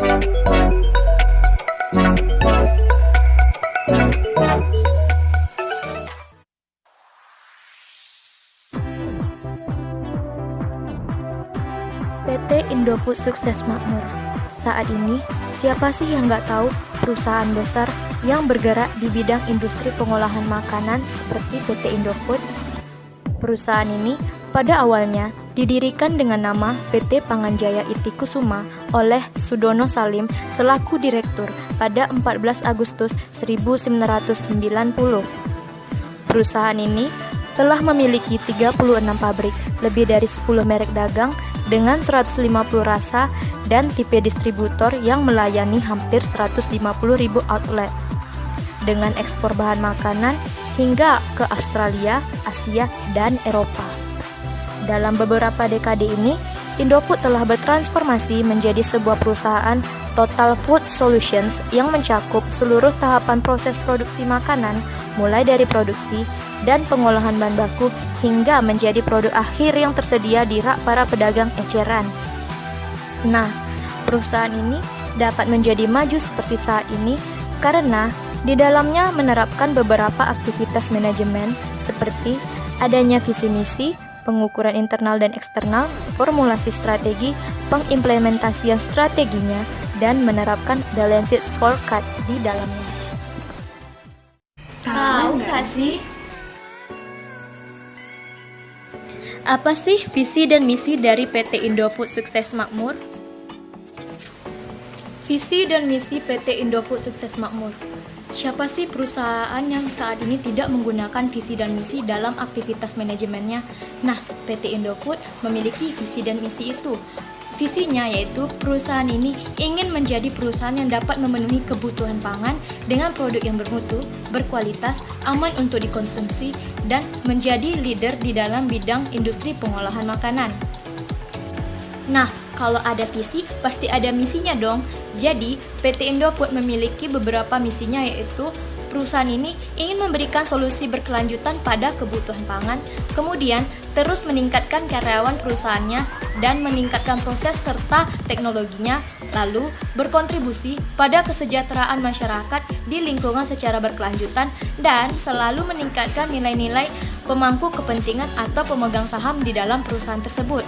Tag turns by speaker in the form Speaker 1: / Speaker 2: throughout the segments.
Speaker 1: PT Indofood sukses makmur. Saat ini, siapa sih yang nggak tahu perusahaan besar yang bergerak di bidang industri pengolahan makanan seperti PT Indofood? Perusahaan ini pada awalnya didirikan dengan nama PT Panganjaya Iti Kusuma oleh Sudono Salim selaku direktur pada 14 Agustus 1990. Perusahaan ini telah memiliki 36 pabrik, lebih dari 10 merek dagang, dengan 150 rasa dan tipe distributor yang melayani hampir 150.000 outlet. Dengan ekspor bahan makanan hingga ke Australia, Asia, dan Eropa. Dalam beberapa dekade ini, Indofood telah bertransformasi menjadi sebuah perusahaan Total Food Solutions yang mencakup seluruh tahapan proses produksi makanan, mulai dari produksi dan pengolahan bahan baku hingga menjadi produk akhir yang tersedia di rak para pedagang eceran. Nah, perusahaan ini dapat menjadi maju seperti saat ini karena di dalamnya menerapkan beberapa aktivitas manajemen seperti adanya visi misi, pengukuran internal dan eksternal, formulasi strategi, pengimplementasian strateginya, dan menerapkan balanced scorecard di dalamnya.
Speaker 2: Tahu nggak sih?
Speaker 1: Apa sih visi dan misi dari PT Indofood Sukses Makmur? Visi dan misi PT Indofood Sukses Makmur. Siapa sih perusahaan yang saat ini tidak menggunakan visi dan misi dalam aktivitas manajemennya? Nah, PT Indofood memiliki visi dan misi itu. Visinya yaitu perusahaan ini ingin menjadi perusahaan yang dapat memenuhi kebutuhan pangan dengan produk yang bermutu, berkualitas, aman untuk dikonsumsi, dan menjadi leader di dalam bidang industri pengolahan makanan. Nah, kalau ada visi, pasti ada misinya dong. Jadi, PT Indofood memiliki beberapa misinya yaitu perusahaan ini ingin memberikan solusi berkelanjutan pada kebutuhan pangan, kemudian terus meningkatkan karyawan perusahaannya dan meningkatkan proses serta teknologinya, lalu berkontribusi pada kesejahteraan masyarakat di lingkungan secara berkelanjutan dan selalu meningkatkan nilai-nilai pemangku kepentingan atau pemegang saham di dalam perusahaan tersebut.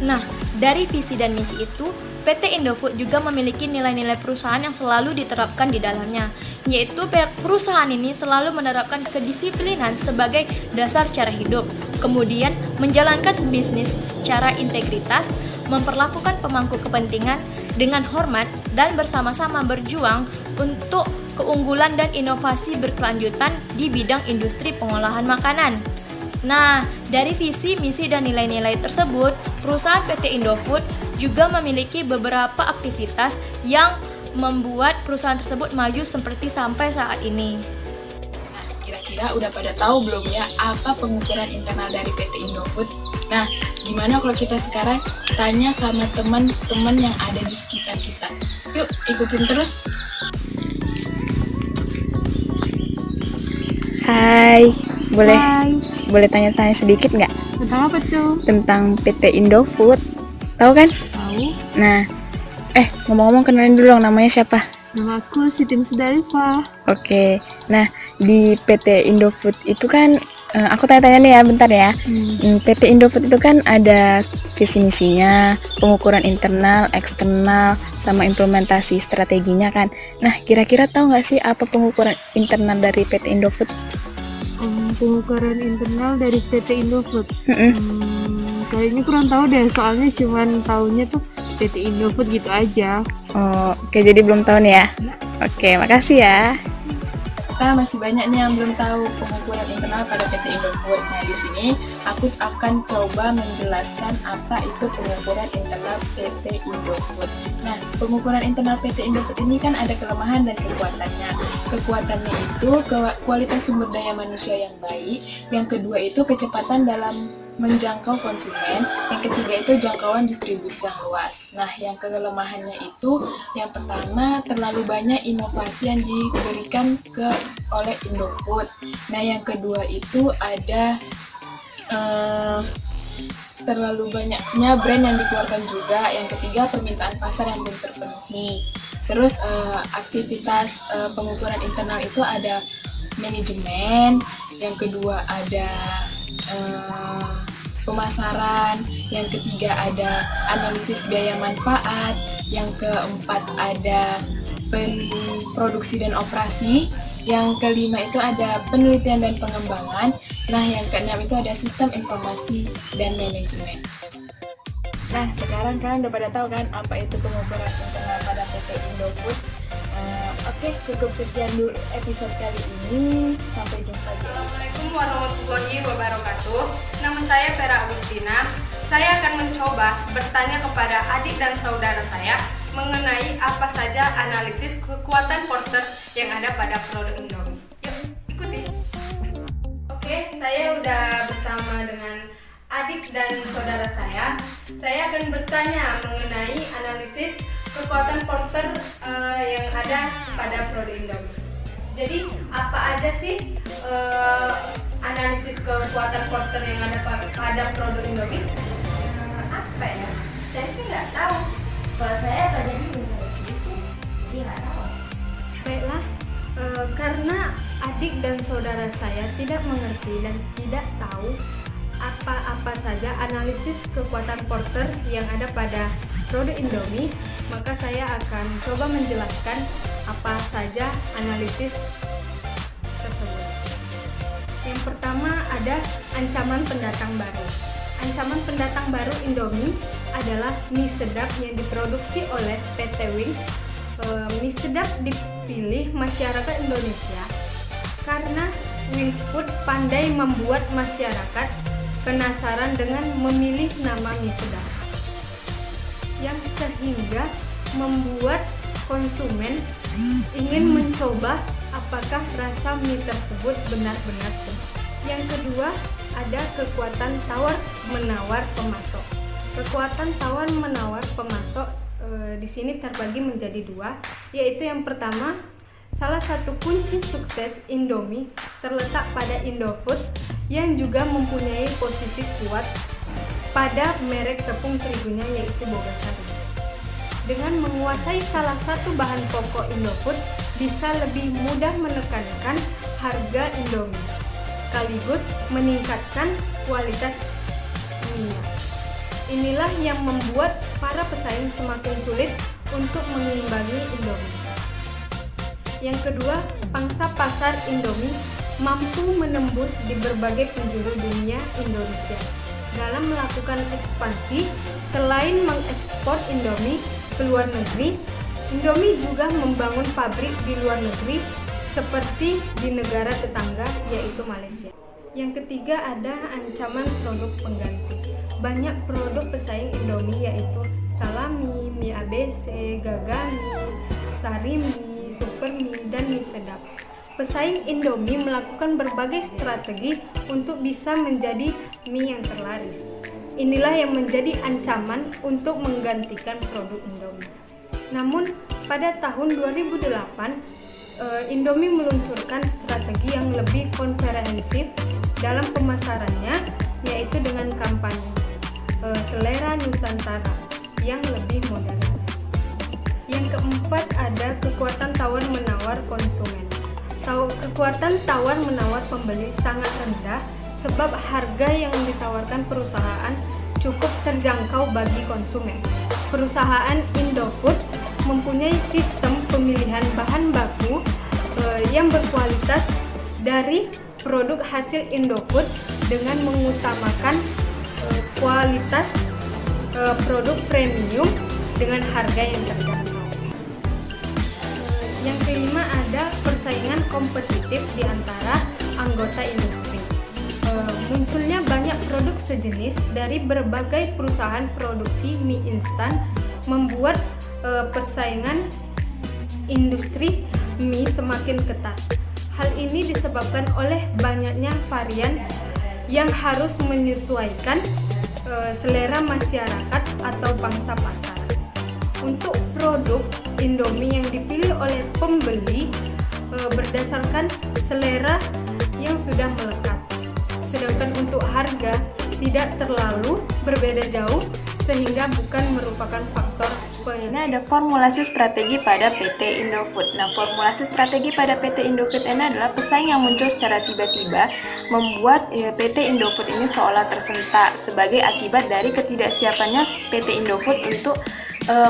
Speaker 1: Nah, dari visi dan misi itu, PT Indofood juga memiliki nilai-nilai perusahaan yang selalu diterapkan di dalamnya, yaitu perusahaan ini selalu menerapkan kedisiplinan sebagai dasar cara hidup, kemudian menjalankan bisnis secara integritas, memperlakukan pemangku kepentingan dengan hormat, dan bersama-sama berjuang untuk keunggulan dan inovasi berkelanjutan di bidang industri pengolahan makanan. Nah, dari visi, misi, dan nilai-nilai tersebut, perusahaan PT Indofood juga memiliki beberapa aktivitas yang membuat perusahaan tersebut maju seperti sampai saat ini.
Speaker 2: Nah, kira-kira udah pada tahu belum ya apa pengukuran internal dari PT Indofood? Nah, gimana kalau kita sekarang tanya sama teman-teman yang ada di sekitar kita? Yuk, ikutin terus.
Speaker 3: Hai, boleh
Speaker 4: Hai,
Speaker 3: boleh tanya-tanya sedikit nggak
Speaker 4: tentang apa tuh?
Speaker 3: tentang PT Indofood? Tahu kan?
Speaker 4: Tahu,
Speaker 3: Nah, ngomong-ngomong kenalin dulu dong namanya siapa?
Speaker 4: nama aku Siti Musdalifah.
Speaker 3: Oke, nah di PT Indofood itu kan aku tanya-tanya nih ya, bentar ya. PT Indofood itu kan ada visi misinya, pengukuran internal, eksternal, sama implementasi strateginya kan. Nah, kira-kira tahu nggak sih apa pengukuran internal dari PT Indofood?
Speaker 4: Pengukuran internal dari PT Indofood.
Speaker 3: Mm-mm.
Speaker 4: Kayaknya kurang tahu deh, soalnya cuman taunya tuh PT Indofood gitu aja.
Speaker 3: Oh, oke, jadi belum tahu nih ya. Oke, makasih ya.
Speaker 2: Kita masih banyak nih yang belum tahu pengukuran internal pada PT Indofood. Nah, di sini aku akan coba menjelaskan apa itu pengukuran internal PT Indofood. Nah, pengukuran internal PT Indofood ini kan ada kelemahan dan kekuatannya. Kekuatannya itu kualitas sumber daya manusia yang baik. Yang kedua itu kecepatan dalam menjangkau konsumen, yang ketiga itu jangkauan distribusi yang luas. Nah, yang kelemahannya itu yang pertama terlalu banyak inovasi yang diberikan oleh Indofood. Nah, yang kedua itu ada terlalu banyaknya brand yang dikeluarkan juga. Yang ketiga, permintaan pasar yang belum terpenuhi. Terus aktivitas pengukuran internal itu ada manajemen, yang kedua ada pemasaran, yang ketiga ada analisis biaya manfaat, yang keempat ada produksi dan operasi, yang kelima itu ada penelitian dan pengembangan, nah yang keenam itu ada sistem informasi dan manajemen. Nah, sekarang kalian udah pada tahu kan apa itu pengukuran internal pada PT Indofood. Oke, cukup sekian dulu episode kali ini. Sampai jumpa di
Speaker 5: Assalamualaikum warahmatullahi wabarakatuh. Nama saya Vera Agustina. Saya akan mencoba bertanya kepada adik dan saudara saya mengenai apa saja analisis kekuatan porter yang ada pada produk Indomie. Yuk, ikuti. Oke, saya udah bersama dengan adik dan saudara saya. Saya akan bertanya mengenai analisis kekuatan porter yang ada pada produk Indomie. Jadi, apa aja sih analisis kekuatan porter yang ada pada produk Indomie? Apa ya? Saya sih nggak tahu.
Speaker 6: Kalau saya belajarnya belum sampai segitu, jadi nggak tahu.
Speaker 5: Baiklah, karena adik dan saudara saya tidak mengerti dan tidak tahu apa-apa saja analisis kekuatan porter yang ada pada produk Indomie, maka saya akan coba menjelaskan apa saja analisis tersebut. Yang pertama ada ancaman pendatang baru. Ancaman pendatang baru Indomie adalah mie sedap yang diproduksi oleh PT Wings. Mie sedap dipilih masyarakat Indonesia karena Wings Food pandai membuat masyarakat penasaran dengan memilih nama mie sedap, yang sehingga membuat konsumen ingin mencoba apakah rasa mie tersebut benar-benar sedap. Yang kedua, ada kekuatan tawar-menawar pemasok. Kekuatan tawar-menawar pemasok di sini terbagi menjadi dua, yaitu yang pertama, salah satu kunci sukses Indomie terletak pada Indofood yang juga mempunyai posisi kuat pada merek tepung terigunya yaitu Bogasari. Dengan menguasai salah satu bahan pokok Indofood bisa lebih mudah menekankan harga Indomie sekaligus meningkatkan kualitas minyak. Inilah yang membuat para pesaing semakin sulit untuk mengimbangi Indomie. Yang kedua, pangsa pasar Indomie mampu menembus di berbagai penjuru dunia Indonesia. Dalam melakukan ekspansi, selain mengekspor Indomie ke luar negeri, Indomie juga membangun pabrik di luar negeri seperti di negara tetangga yaitu Malaysia. Yang ketiga ada ancaman produk pengganti. Banyak produk pesaing Indomie yaitu salami, mie ABC, gagami, sari mie, super mie, dan mie sedap. Pesaing Indomie melakukan berbagai strategi untuk bisa menjadi mie yang terlaris. Inilah yang menjadi ancaman untuk menggantikan produk Indomie. Namun pada tahun 2008 Indomie meluncurkan strategi yang lebih komprehensif dalam pemasarannya, yaitu dengan kampanye Selera Nusantara yang lebih modern. Yang keempat ada kekuatan tawar-menawar konsumen. Kekuatan tawar-menawar pembeli sangat rendah sebab harga yang ditawarkan perusahaan cukup terjangkau bagi konsumen. Perusahaan Indofood mempunyai sistem pemilihan bahan baku yang berkualitas dari produk hasil Indofood dengan mengutamakan kualitas produk premium dengan harga yang terjangkau. Yang kelima ada persaingan kompetitif di antara anggota industri. Munculnya banyak produk sejenis dari berbagai perusahaan produksi mie instan membuat persaingan industri mie semakin ketat. Hal ini disebabkan oleh banyaknya varian yang harus menyesuaikan selera masyarakat atau pangsa pasar. Untuk produk Indomie yang dipilih oleh pembeli berdasarkan selera yang sudah melekat. Sedangkan untuk harga tidak terlalu berbeda jauh sehingga bukan merupakan faktor
Speaker 2: Ini ada formulasi strategi pada PT Indofood. Nah, formulasi strategi pada PT Indofood ini adalah pesaing yang muncul secara tiba-tiba membuat PT Indofood ini seolah tersentak sebagai akibat dari ketidaksiapannya PT Indofood untuk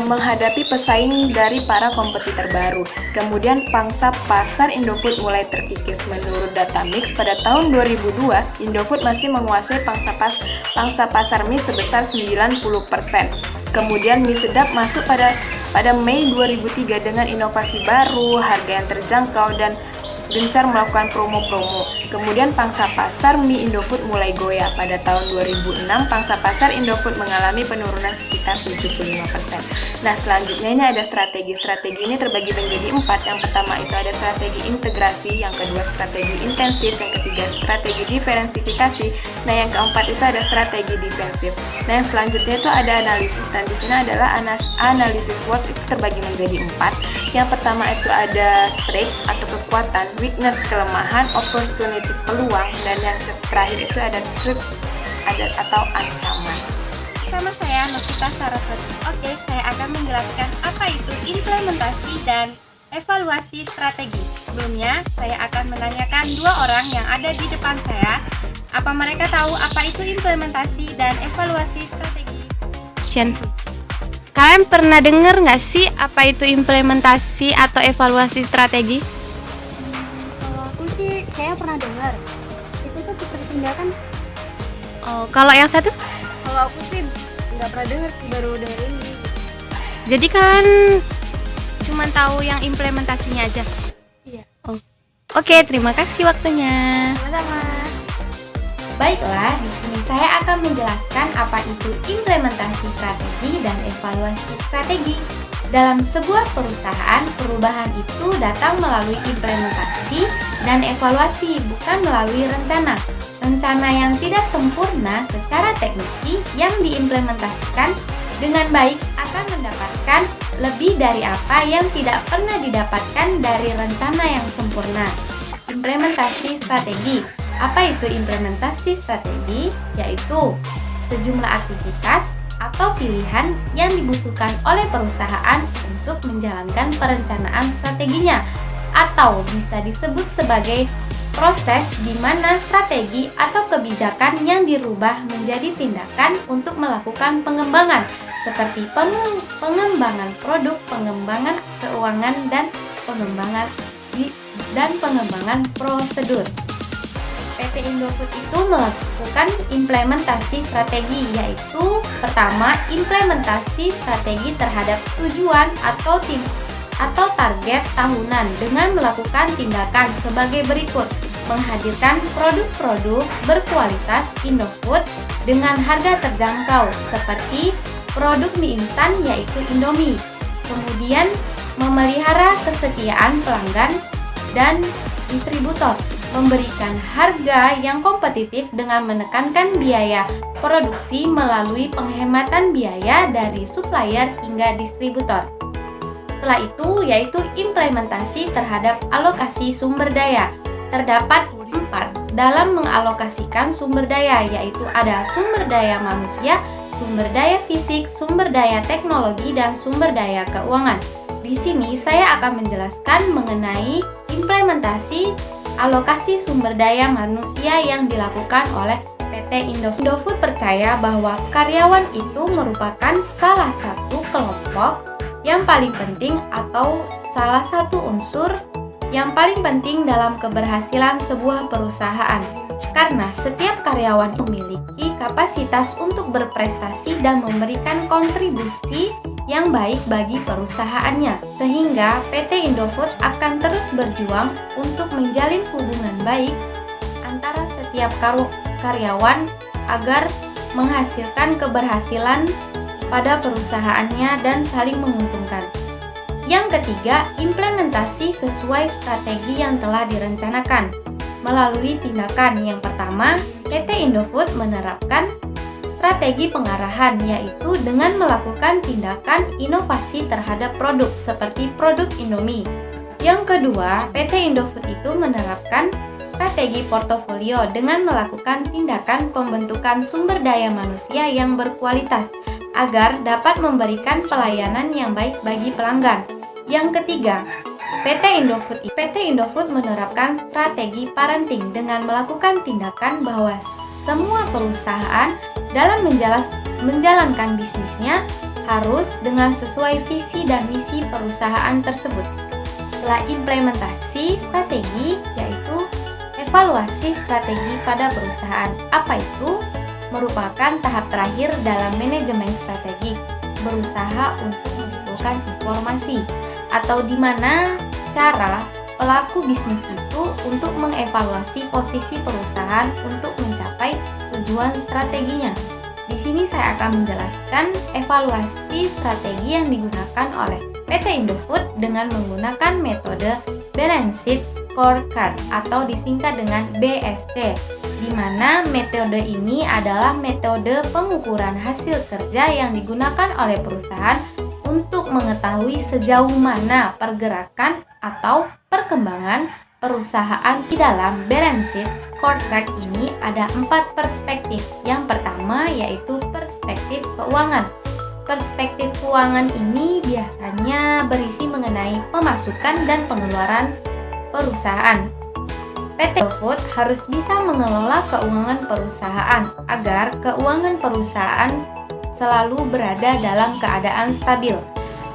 Speaker 2: menghadapi pesaing dari para kompetitor baru. Kemudian pangsa pasar Indofood mulai terkikis. Menurut data Mix pada tahun 2002, Indofood masih menguasai pangsa pasar mie sebesar 90%. Kemudian mie sedap masuk pada Mei 2003 dengan inovasi baru, harga yang terjangkau, dan gencar melakukan promo-promo. Kemudian pangsa pasar mie Indofood mulai goyah. Pada tahun 2006, pangsa pasar Indofood mengalami penurunan sekitar 75%. Nah, selanjutnya ini ada strategi. Strategi ini terbagi menjadi 4. Yang pertama itu ada strategi integrasi, yang kedua strategi intensif, yang ketiga strategi diferensifikasi. Nah, yang keempat itu ada strategi defensif. Nah, yang selanjutnya itu ada analisis. Dan di sini adalah analisis SWOT itu terbagi menjadi 4. Yang pertama itu ada strength atau kekuatan, weakness kelemahan, opportunity peluang, dan yang terakhir itu ada threat atau ancaman.
Speaker 7: Sama saya Novita Saraswati. Oke, saya akan menjelaskan apa itu implementasi dan evaluasi strategi. Sebelumnya, saya akan menanyakan 2 orang yang ada di depan saya. Apa mereka tahu apa itu implementasi dan evaluasi strategi? Kalian pernah dengar nggak sih apa itu implementasi atau evaluasi strategi?
Speaker 6: Kalau aku sih kayak pernah dengar. Itu tuh seperti tindakan.
Speaker 7: Oh, kalau yang satu?
Speaker 4: Kalau aku sih nggak pernah dengar sih, baru dengar ini.
Speaker 7: Jadi kalian cuma tahu yang implementasinya aja?
Speaker 6: Iya.
Speaker 7: Oh. Oke, terima kasih waktunya.
Speaker 6: Sama-sama.
Speaker 7: Baiklah, di sini saya akan menjelaskan apa itu implementasi strategi dan evaluasi strategi. Dalam sebuah perusahaan, perubahan itu datang melalui implementasi dan evaluasi, bukan melalui rencana. Rencana yang tidak sempurna secara teknisi yang diimplementasikan dengan baik akan mendapatkan lebih dari apa yang tidak pernah didapatkan dari rencana yang sempurna. Implementasi strategi. Apa itu implementasi strategi? Yaitu sejumlah aktivitas atau pilihan yang dibutuhkan oleh perusahaan untuk menjalankan perencanaan strateginya, atau bisa disebut sebagai proses di mana strategi atau kebijakan yang dirubah menjadi tindakan untuk melakukan pengembangan seperti pengembangan produk, pengembangan keuangan, dan pengembangan prosedur. PT Indofood itu melakukan implementasi strategi, yaitu pertama, implementasi strategi terhadap tujuan atau target tahunan dengan melakukan tindakan sebagai berikut: menghadirkan produk-produk berkualitas Indofood dengan harga terjangkau seperti produk mie instan yaitu Indomie. Kemudian memelihara kesetiaan pelanggan dan distributor, memberikan harga yang kompetitif dengan menekankan biaya produksi melalui penghematan biaya dari supplier hingga distributor. Setelah itu yaitu implementasi terhadap alokasi sumber daya. Terdapat 4 dalam mengalokasikan sumber daya, yaitu ada sumber daya manusia, sumber daya fisik, sumber daya teknologi, dan sumber daya keuangan. Di sini saya akan menjelaskan mengenai implementasi alokasi sumber daya manusia yang dilakukan oleh PT Indofood. Indofood percaya bahwa karyawan itu merupakan salah satu kelompok yang paling penting atau salah satu unsur yang paling penting dalam keberhasilan sebuah perusahaan. Karena setiap karyawan memiliki kapasitas untuk berprestasi dan memberikan kontribusi yang baik bagi perusahaannya, sehingga PT Indofood akan terus berjuang untuk menjalin hubungan baik antara setiap karyawan agar menghasilkan keberhasilan pada perusahaannya dan saling menguntungkan. Yang ketiga, implementasi sesuai strategi yang telah direncanakan melalui tindakan. Yang pertama, PT Indofood menerapkan strategi pengarahan, yaitu dengan melakukan tindakan inovasi terhadap produk seperti produk Indomie. Yang kedua, PT Indofood itu menerapkan strategi portofolio dengan melakukan tindakan pembentukan sumber daya manusia yang berkualitas agar dapat memberikan pelayanan yang baik bagi pelanggan. Yang ketiga, PT Indofood menerapkan strategi parenting dengan melakukan tindakan bahwa semua perusahaan dalam menjalankan bisnisnya harus dengan sesuai visi dan misi perusahaan tersebut. Setelah implementasi strategi, yaitu evaluasi strategi pada perusahaan. Apa itu? Merupakan tahap terakhir dalam manajemen strategi, berusaha untuk mengumpulkan informasi, atau di mana cara pelaku bisnis itu untuk mengevaluasi posisi perusahaan untuk mencapai tujuan strateginya. Di sini saya akan menjelaskan evaluasi strategi yang digunakan oleh PT Indofood dengan menggunakan metode Balance Sheet Scorecard atau disingkat dengan BSC, di mana metode ini adalah metode pengukuran hasil kerja yang digunakan oleh perusahaan untuk mengetahui sejauh mana pergerakan atau perkembangan perusahaan. Di dalam Balance Sheet Scorecard ini ada 4 perspektif. Yang pertama yaitu perspektif keuangan. Perspektif keuangan ini biasanya berisi mengenai pemasukan dan pengeluaran perusahaan. PT Indofood harus bisa mengelola keuangan perusahaan agar keuangan perusahaan selalu berada dalam keadaan stabil.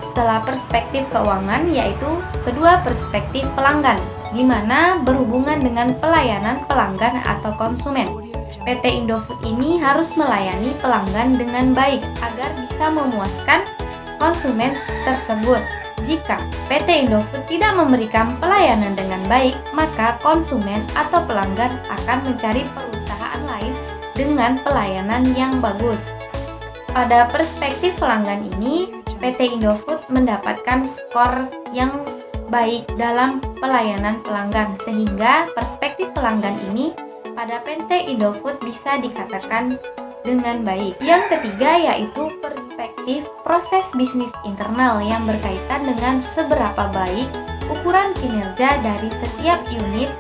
Speaker 7: Setelah perspektif keuangan yaitu kedua perspektif pelanggan, di mana berhubungan dengan pelayanan pelanggan atau konsumen. PT Indofood ini harus melayani pelanggan dengan baik agar bisa memuaskan konsumen tersebut. Jika PT Indofood tidak memberikan pelayanan dengan baik, maka konsumen atau pelanggan akan mencari perusahaan lain dengan pelayanan yang bagus. Pada perspektif pelanggan ini, PT Indofood mendapatkan skor yang baik dalam pelayanan pelanggan, sehingga perspektif pelanggan ini pada PT Indofood bisa dikatakan dengan baik. Yang ketiga yaitu perspektif proses bisnis internal yang berkaitan dengan seberapa baik ukuran kinerja dari setiap unit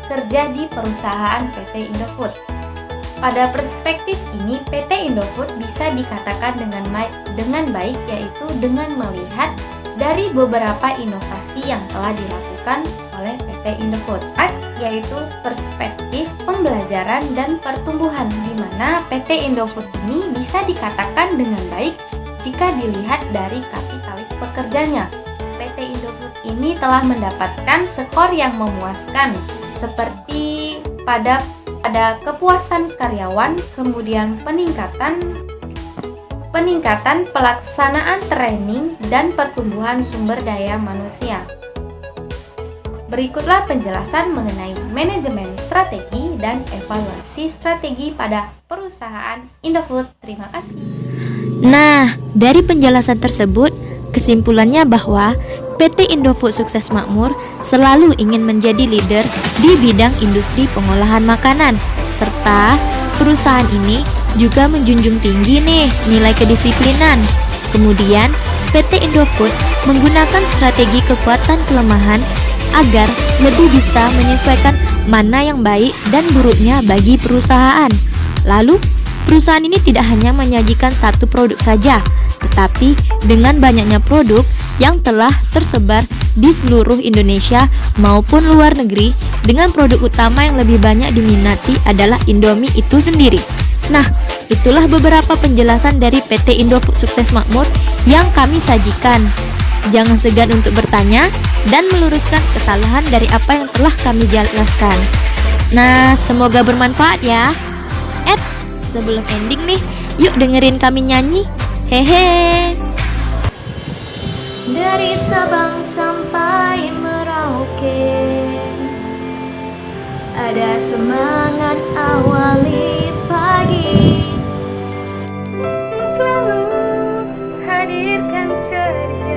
Speaker 7: kerja di perusahaan PT Indofood. Pada perspektif ini, PT Indofood bisa dikatakan dengan baik yaitu dengan melihat dari beberapa inovasi yang telah dilakukan oleh PT Indofood, yaitu perspektif pembelajaran dan pertumbuhan, di mana PT Indofood ini bisa dikatakan dengan baik jika dilihat dari kapitalis pekerjanya. PT Indofood ini telah mendapatkan skor yang memuaskan, seperti pada kepuasan karyawan, kemudian peningkatan pelaksanaan training dan pertumbuhan sumber daya manusia. Berikutlah penjelasan mengenai manajemen strategi dan evaluasi strategi pada perusahaan Indofood. Terima kasih.
Speaker 1: Nah, dari penjelasan tersebut, kesimpulannya bahwa PT Indofood Sukses Makmur selalu ingin menjadi leader di bidang industri pengolahan makanan, serta perusahaan ini juga menjunjung tinggi nilai kedisiplinan. Kemudian, PT Indofood menggunakan strategi kekuatan kelemahan agar lebih bisa menyesuaikan mana yang baik dan buruknya bagi perusahaan. Lalu, perusahaan ini tidak hanya menyajikan satu produk saja, tetapi dengan banyaknya produk yang telah tersebar di seluruh Indonesia maupun luar negeri, dengan produk utama yang lebih banyak diminati adalah Indomie itu sendiri. Nah, itulah beberapa penjelasan dari PT Indofood Sukses Makmur yang kami sajikan. Jangan segan untuk bertanya dan meluruskan kesalahan dari apa yang telah kami jelaskan. Nah, semoga bermanfaat ya. Sebelum ending nih, yuk dengerin kami nyanyi. Hehe. Dari Sabang sampai Merauke, ada semangat awali pagi, selalu hadirkan ceria.